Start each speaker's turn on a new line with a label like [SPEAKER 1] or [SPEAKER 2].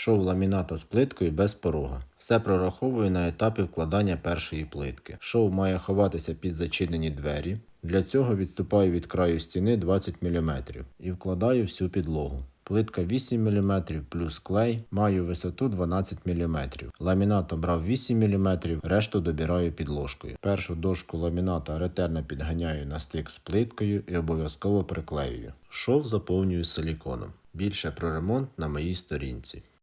[SPEAKER 1] Шов ламіната з плиткою без порога. Все прораховую на етапі вкладання першої плитки. Шов має ховатися під зачинені двері. Для цього відступаю від краю стіни 20 мм і вкладаю всю підлогу. Плитка 8 мм плюс клей, маю висоту 12 мм. Ламінат обрав 8 мм, решту добираю підложкою. Першу дошку ламіната ретельно підганяю на стик з плиткою і обов'язково приклеюю. Шов заповнюю силіконом. Більше про ремонт на моїй сторінці.